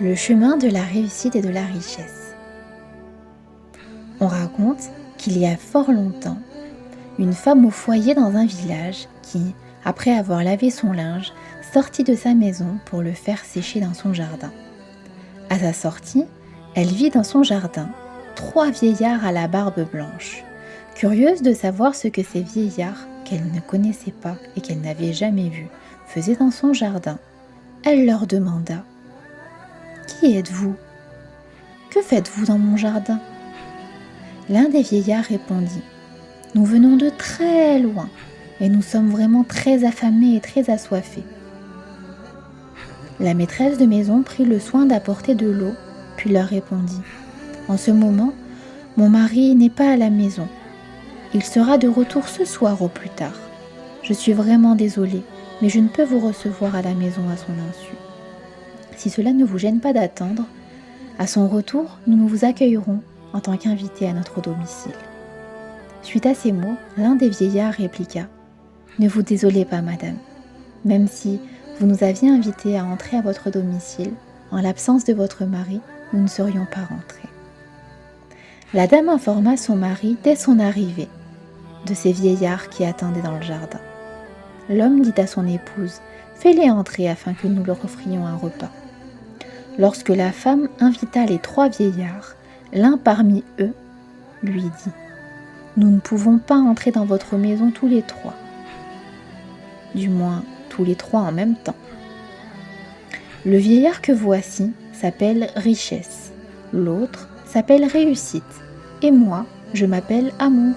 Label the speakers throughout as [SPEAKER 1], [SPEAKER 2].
[SPEAKER 1] Le chemin de la réussite et de la richesse. On raconte qu'il y a fort longtemps, une femme au foyer dans un village qui, après avoir lavé son linge, sortit de sa maison pour le faire sécher dans son jardin. À sa sortie, elle vit dans son jardin 3 vieillards à la barbe blanche. Curieuse de savoir ce que ces vieillards, qu'elle ne connaissait pas et qu'elle n'avait jamais vus, faisaient dans son jardin, elle leur demanda: « Qui êtes-vous ? Que faites-vous dans mon jardin ?» L'un des vieillards répondit: « Nous venons de très loin et nous sommes vraiment très affamés et très assoiffés. » La maîtresse de maison prit le soin d'apporter de l'eau, puis leur répondit: « En ce moment, mon mari n'est pas à la maison. Il sera de retour ce soir au plus tard. Je suis vraiment désolée, mais je ne peux vous recevoir à la maison à son insu. Si cela ne vous gêne pas d'attendre, à son retour, nous vous accueillerons en tant qu'invités à notre domicile. » Suite à ces mots, l'un des vieillards répliqua: « Ne vous désolez pas, madame. Même si vous nous aviez invités à entrer à votre domicile, en l'absence de votre mari, nous ne serions pas rentrés. » La dame informa son mari dès son arrivée de ces vieillards qui attendaient dans le jardin. L'homme dit à son épouse: « Fais-les entrer afin que nous leur offrions un repas. » Lorsque la femme invita les 3 vieillards, l'un parmi eux lui dit: « Nous ne pouvons pas entrer dans votre maison tous les 3. Du moins, tous les 3 en même temps. Le vieillard que voici s'appelle Richesse, l'autre s'appelle Réussite, et moi, je m'appelle Amour.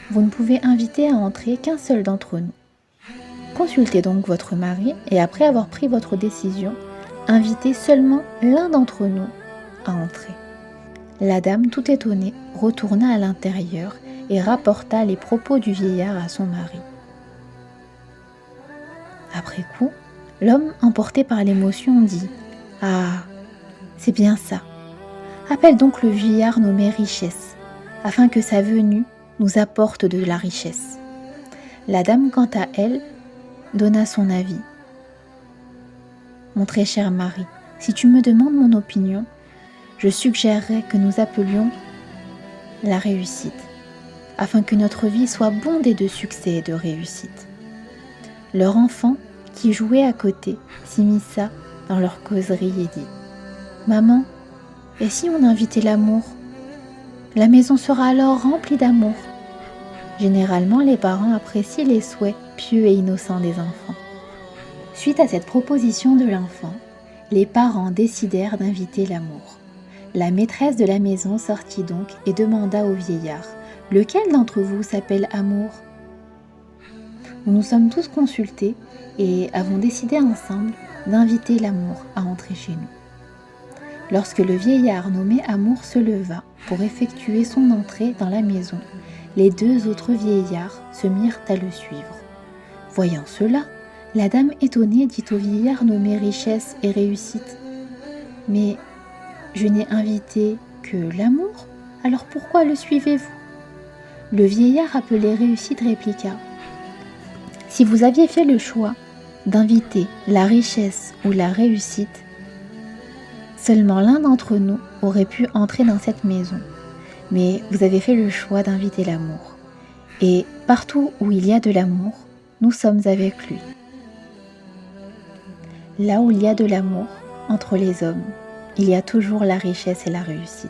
[SPEAKER 1] Vous ne pouvez inviter à entrer qu'un seul d'entre nous. Consultez donc votre mari et après avoir pris votre décision, invitez seulement l'un d'entre nous à entrer. » La dame, tout étonnée, retourna à l'intérieur et rapporta les propos du vieillard à son mari. Après coup, l'homme, emporté par l'émotion, dit: « Ah, c'est bien ça. Appelle donc le vieillard nommé Richesse, afin que sa venue nous apporte de la richesse. » La dame, quant à elle, donna son avis. « Mon très cher mari, si tu me demandes mon opinion, je suggérerais que nous appelions la réussite, afin que notre vie soit bondée de succès et de réussite. » Leur enfant, qui jouait à côté, s'immisça dans leur causerie et dit: « Maman, et si on invitait l'amour ? La maison sera alors remplie d'amour. » Généralement, les parents apprécient les souhaits pieux et innocents des enfants. Suite à cette proposition de l'enfant, les parents décidèrent d'inviter l'amour. La maîtresse de la maison sortit donc et demanda au vieillard: « Lequel d'entre vous s'appelle Amour ? » Nous nous sommes tous consultés et avons décidé ensemble d'inviter l'amour à entrer chez nous. Lorsque le vieillard nommé Amour se leva pour effectuer son entrée dans la maison, les 2 autres vieillards se mirent à le suivre. Voyant cela, la dame étonnée dit au vieillard nommé Richesse et Réussite: « Mais je n'ai invité que l'amour, alors pourquoi le suivez-vous ?» Le vieillard appelé Réussite répliqua: « Si vous aviez fait le choix d'inviter la richesse ou la réussite, seulement l'un d'entre nous aurait pu entrer dans cette maison. Mais vous avez fait le choix d'inviter l'amour. Et partout où il y a de l'amour, nous sommes avec lui. Là où il y a de l'amour entre les hommes, il y a toujours la richesse et la réussite. »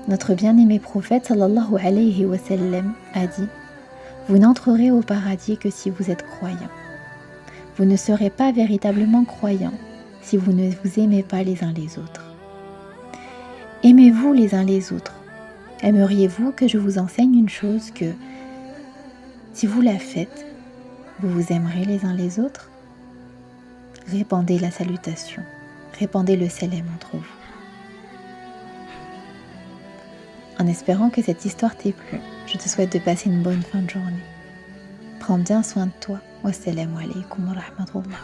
[SPEAKER 1] Notre bien-aimé prophète sallallahu alayhi wa sallam a dit: « Vous n'entrerez au paradis que si vous êtes croyant. Vous ne serez pas véritablement croyant si vous ne vous aimez pas les uns les autres. Aimez-vous les uns les autres. Aimeriez-vous que je vous enseigne une chose que, si vous la faites, vous vous aimerez les uns les autres? Répandez la salutation, répandez le salam entre vous. » En espérant que cette histoire t'ait plu, je te souhaite de passer une bonne fin de journée. Prends bien soin de toi. Wassalamu alaikum wa rahmatullah.